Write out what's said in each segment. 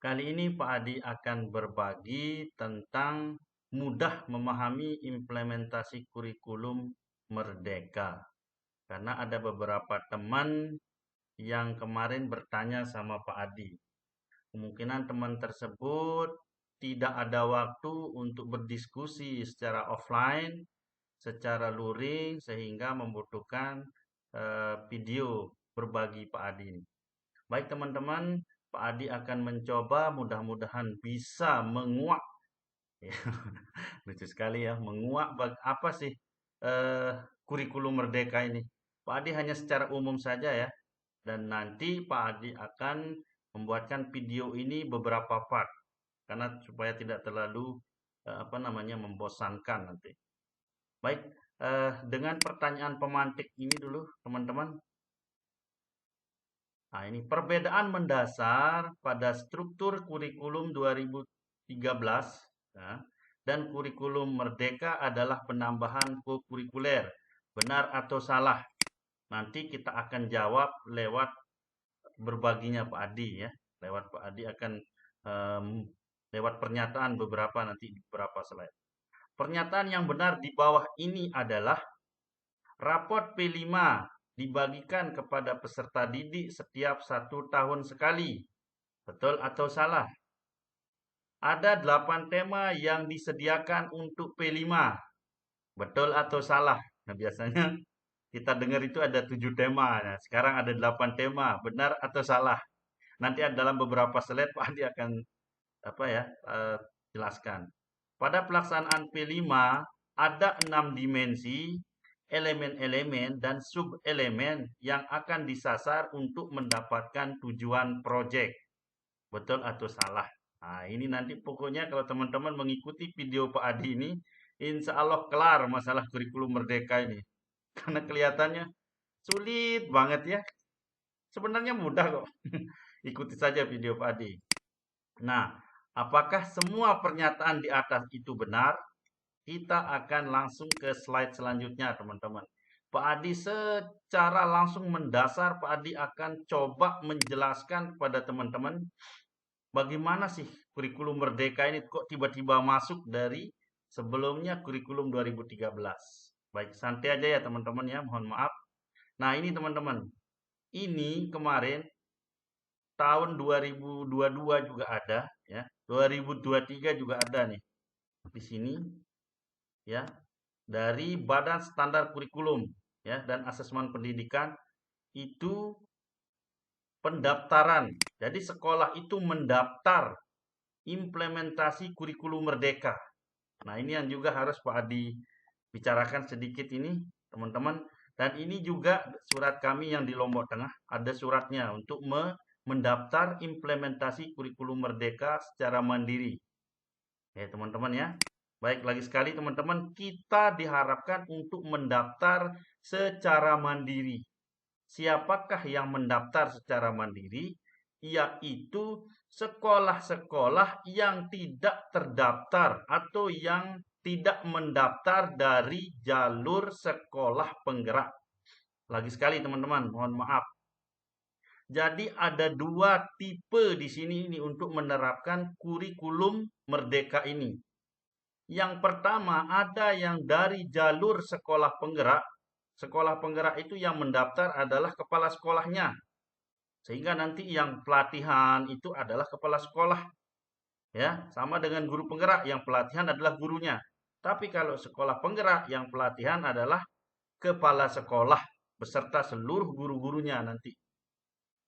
Kali ini Pak Adi akan berbagi tentang mudah memahami implementasi kurikulum Merdeka. Karena ada beberapa teman yang kemarin bertanya sama Pak Adi. Kemungkinan teman tersebut tidak ada waktu untuk berdiskusi secara offline, secara luring, sehingga membutuhkan video berbagi Pak Adi ini. Baik teman-teman, Pak Adi akan mencoba mudah-mudahan bisa menguak. Ya, lucu sekali ya, menguak apa sih eh, kurikulum Merdeka ini. Pak Adi hanya secara umum saja ya. Dan nanti Pak Adi akan membuatkan video ini beberapa part karena supaya tidak terlalu membosankan nanti. Baik, dengan pertanyaan pemantik ini dulu teman-teman. Nah, ini perbedaan mendasar pada struktur kurikulum 2013 ya, dan kurikulum Merdeka adalah penambahan kokurikuler. Benar atau salah? Nanti kita akan jawab lewat berbaginya Pak Adi ya. Lewat Pak Adi akan um, lewat pernyataan beberapa nanti di beberapa slide. Pernyataan yang benar di bawah ini adalah raport P5 dibagikan kepada peserta didik setiap 1 tahun sekali. Betul atau salah? Ada 8 tema yang disediakan untuk P5. Betul atau salah? Nah, biasanya kita dengar itu ada 7 tema. Nah, sekarang ada 8 tema. Benar atau salah? Nanti dalam beberapa slide Pak Adi akan jelaskan. Pada pelaksanaan P5 ada 6 dimensi, elemen-elemen dan sub-elemen yang akan disasar untuk mendapatkan tujuan proyek. Betul atau salah? Nah, ini nanti pokoknya kalau teman-teman mengikuti video Pak Adi ini, insya Allah kelar masalah kurikulum Merdeka ini. Karena kelihatannya sulit banget ya. Sebenarnya mudah kok. Ikuti saja video Pak Adi. Nah, apakah semua pernyataan di atas itu benar? Kita akan langsung ke slide selanjutnya, teman-teman. Pak Adi secara langsung mendasar, Pak Adi akan coba menjelaskan kepada teman-teman bagaimana sih kurikulum Merdeka ini kok tiba-tiba masuk dari sebelumnya kurikulum 2013. Baik, santai aja ya teman-teman ya, mohon maaf. Nah, ini teman-teman. Ini kemarin tahun 2022 juga ada ya. 2023 juga ada nih. Di sini ya, dari Badan Standar Kurikulum ya dan Asesmen Pendidikan itu pendaftaran. Jadi sekolah itu mendaftar implementasi kurikulum Merdeka. Nah, ini yang juga harus Pak Adi bicarakan sedikit ini, teman-teman. Dan ini juga surat kami yang di Lombok Tengah, ada suratnya untuk mendaftar implementasi kurikulum Merdeka secara mandiri. Ya, teman-teman ya. Baik, lagi sekali teman-teman, kita diharapkan untuk mendaftar secara mandiri. Siapakah yang mendaftar secara mandiri? Yaitu sekolah-sekolah yang tidak terdaftar atau yang tidak mendaftar dari jalur sekolah penggerak. Lagi sekali teman-teman, mohon maaf. Jadi ada 2 tipe di sini ini untuk menerapkan kurikulum Merdeka ini. Yang pertama ada yang dari jalur sekolah penggerak. Sekolah penggerak itu yang mendaftar adalah kepala sekolahnya. Sehingga nanti yang pelatihan itu adalah kepala sekolah. Ya, sama dengan guru penggerak yang pelatihan adalah gurunya. Tapi kalau sekolah penggerak yang pelatihan adalah kepala sekolah beserta seluruh guru-gurunya nanti.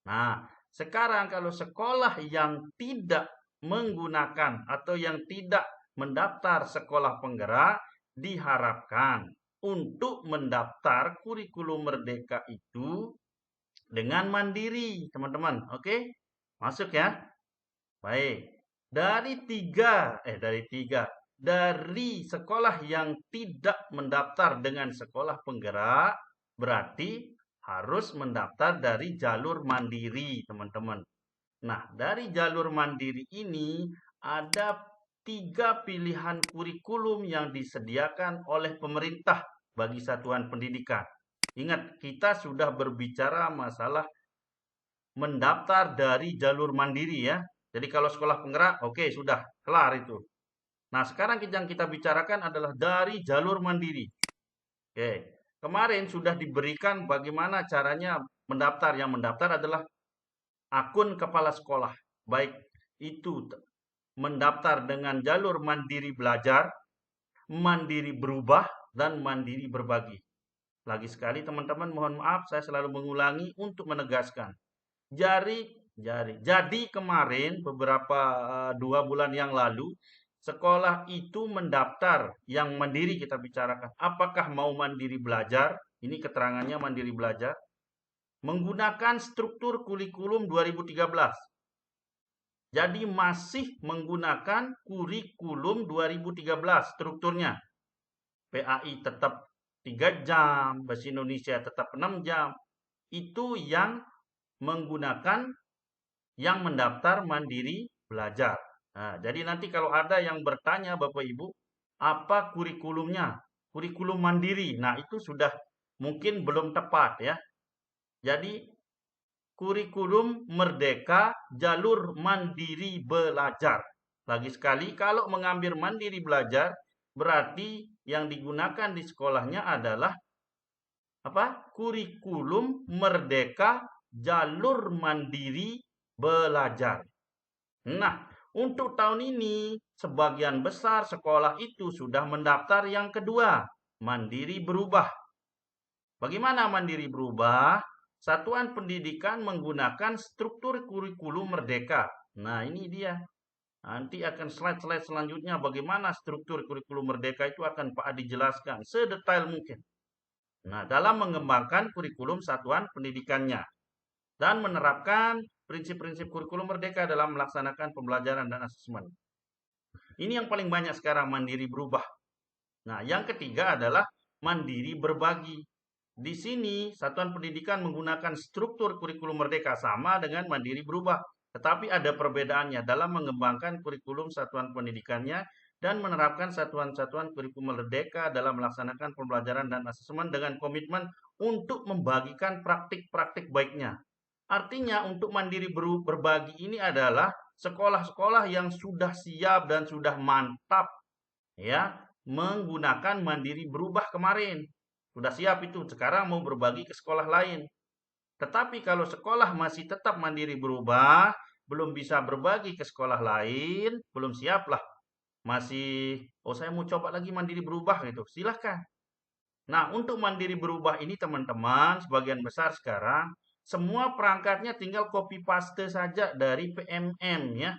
Nah, sekarang kalau sekolah yang tidak menggunakan atau yang tidak mendaftar sekolah penggerak diharapkan untuk mendaftar kurikulum Merdeka itu dengan mandiri, teman-teman. Oke? Masuk ya? Baik. Dari sekolah yang tidak mendaftar dengan sekolah penggerak berarti harus mendaftar dari jalur mandiri, teman-teman. Nah, dari jalur mandiri ini ada 3 pilihan kurikulum yang disediakan oleh pemerintah bagi satuan pendidikan. Ingat, kita sudah berbicara masalah mendaftar dari jalur mandiri ya. Jadi kalau sekolah penggerak, oke, sudah kelar itu. Nah, sekarang yang kita bicarakan adalah dari jalur mandiri. Oke, kemarin sudah diberikan bagaimana caranya mendaftar. Yang mendaftar adalah akun kepala sekolah. Baik itu mendaftar dengan jalur mandiri belajar, mandiri berubah, dan mandiri berbagi. Lagi sekali teman-teman, mohon maaf saya selalu mengulangi untuk menegaskan. Jadi kemarin beberapa 2 bulan yang lalu sekolah itu mendaftar yang mandiri kita bicarakan. Apakah mau mandiri belajar? Ini keterangannya mandiri belajar. Menggunakan struktur kurikulum 2013. Jadi masih menggunakan kurikulum 2013 strukturnya. PAI tetap 3 jam, bahasa Indonesia tetap 6 jam. Itu yang menggunakan yang mendaftar mandiri belajar. Nah, jadi nanti kalau ada yang bertanya Bapak Ibu, apa kurikulumnya? Kurikulum mandiri. Nah, itu sudah mungkin belum tepat ya. Jadi kurikulum merdeka jalur mandiri belajar. Lagi sekali, kalau mengambil mandiri belajar, berarti yang digunakan di sekolahnya adalah apa? Kurikulum merdeka jalur mandiri belajar. Nah, untuk tahun ini, sebagian besar sekolah itu sudah mendaftar yang kedua, mandiri berubah. Bagaimana mandiri berubah? Satuan pendidikan menggunakan struktur kurikulum merdeka. Nah, ini dia. Nanti akan slide-slide selanjutnya bagaimana struktur kurikulum merdeka itu akan Pak Adi jelaskan sedetail mungkin. Nah, dalam mengembangkan kurikulum satuan pendidikannya dan menerapkan prinsip-prinsip kurikulum merdeka dalam melaksanakan pembelajaran dan asesmen. Ini yang paling banyak sekarang, mandiri berubah. Nah, yang ketiga adalah mandiri berbagi. Di sini, satuan pendidikan menggunakan struktur kurikulum merdeka sama dengan mandiri berubah. Tetapi ada perbedaannya dalam mengembangkan kurikulum satuan pendidikannya dan menerapkan satuan-satuan kurikulum merdeka dalam melaksanakan pembelajaran dan asesmen dengan komitmen untuk membagikan praktik-praktik baiknya. Artinya untuk mandiri berbagi ini adalah sekolah-sekolah yang sudah siap dan sudah mantap ya menggunakan mandiri berubah kemarin. Sudah siap itu, sekarang mau berbagi ke sekolah lain. Tetapi kalau sekolah masih tetap mandiri berubah, belum bisa berbagi ke sekolah lain, belum siap lah. Masih, oh saya mau coba lagi mandiri berubah gitu, silahkan. Nah, untuk mandiri berubah ini teman-teman, sebagian besar sekarang, semua perangkatnya tinggal copy paste saja dari PMM ya.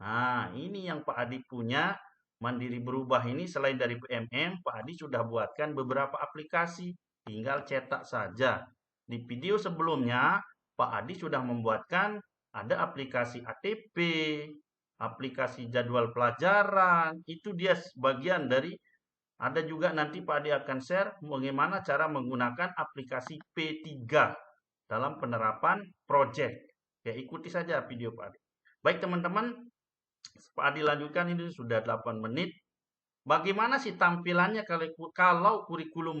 Nah, ini yang Pak Adi punya. Mandiri berubah ini selain dari PMM, Pak Adi sudah buatkan beberapa aplikasi. Tinggal cetak saja. Di video sebelumnya, Pak Adi sudah membuatkan ada aplikasi ATP, aplikasi jadwal pelajaran. Itu dia bagian dari, ada juga nanti Pak Adi akan share bagaimana cara menggunakan aplikasi P3 dalam penerapan project. Ya, ikuti saja video Pak Adi. Baik teman-teman, Pak Adi lanjutkan, ini sudah 8 menit. Bagaimana sih tampilannya kalau kurikulum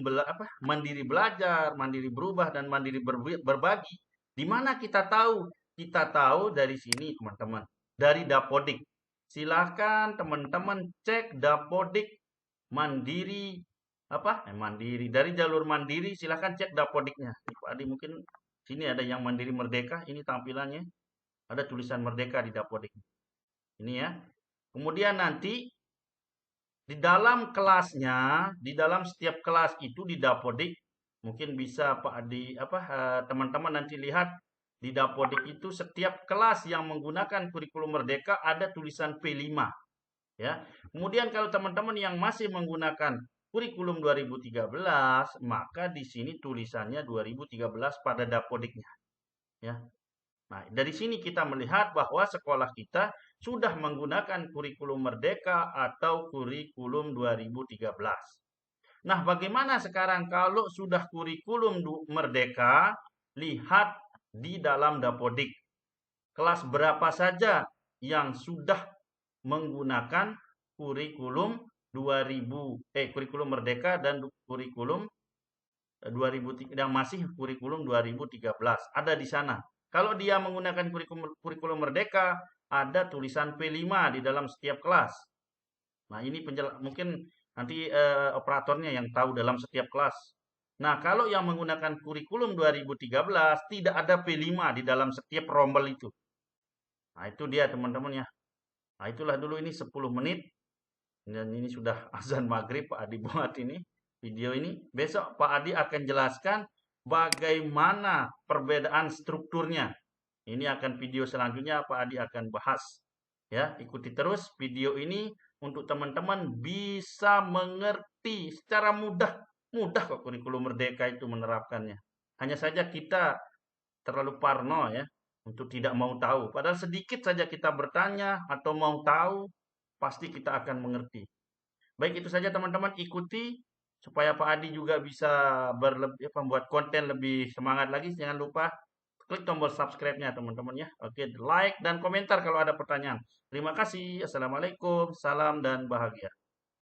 mandiri belajar, mandiri berubah, dan mandiri berbagi? Di mana kita tahu? Kita tahu dari sini teman-teman. Dari Dapodik. Silahkan teman-teman cek Dapodik mandiri mandiri dari jalur mandiri, silahkan cek Dapodiknya. Pak Adi mungkin sini ada yang mandiri merdeka, ini tampilannya. Ada tulisan merdeka di Dapodik. Ini ya. Kemudian nanti di dalam kelasnya, di dalam setiap kelas itu di Dapodik, mungkin bisa Pak Adi teman-teman nanti lihat di Dapodik itu setiap kelas yang menggunakan kurikulum merdeka ada tulisan P5 ya. Kemudian kalau teman-teman yang masih menggunakan kurikulum 2013, maka di sini tulisannya 2013 pada Dapodiknya ya. Nah, dari sini kita melihat bahwa sekolah kita sudah menggunakan kurikulum merdeka atau kurikulum 2013. Nah, bagaimana sekarang kalau sudah kurikulum merdeka? Lihat di dalam Dapodik. Kelas berapa saja yang sudah menggunakan kurikulum kurikulum merdeka dan kurikulum 2003 yang masih kurikulum 2013 ada di sana. Kalau dia menggunakan kurikulum merdeka, ada tulisan P5 di dalam setiap kelas. Nah, ini mungkin nanti operatornya yang tahu dalam setiap kelas. Nah, kalau yang menggunakan kurikulum 2013 tidak ada P5 di dalam setiap rombel itu. Nah, itu dia teman-teman ya. Nah, itulah dulu ini 10 menit. Dan ini sudah azan maghrib Pak Adi buat ini video ini. Besok Pak Adi akan jelaskan bagaimana perbedaan strukturnya. Ini akan video selanjutnya Pak Adi akan bahas. Ya, ikuti terus video ini untuk teman-teman bisa mengerti secara mudah. Mudah kok kurikulum merdeka itu menerapkannya. Hanya saja kita terlalu parno ya untuk tidak mau tahu. Padahal sedikit saja kita bertanya atau mau tahu, pasti kita akan mengerti. Baik itu saja teman-teman, ikuti supaya Pak Adi juga bisa membuat konten lebih semangat lagi. Jangan lupa klik tombol subscribe-nya teman-teman ya. Oke, like dan komentar kalau ada pertanyaan. Terima kasih. Assalamualaikum, salam dan bahagia.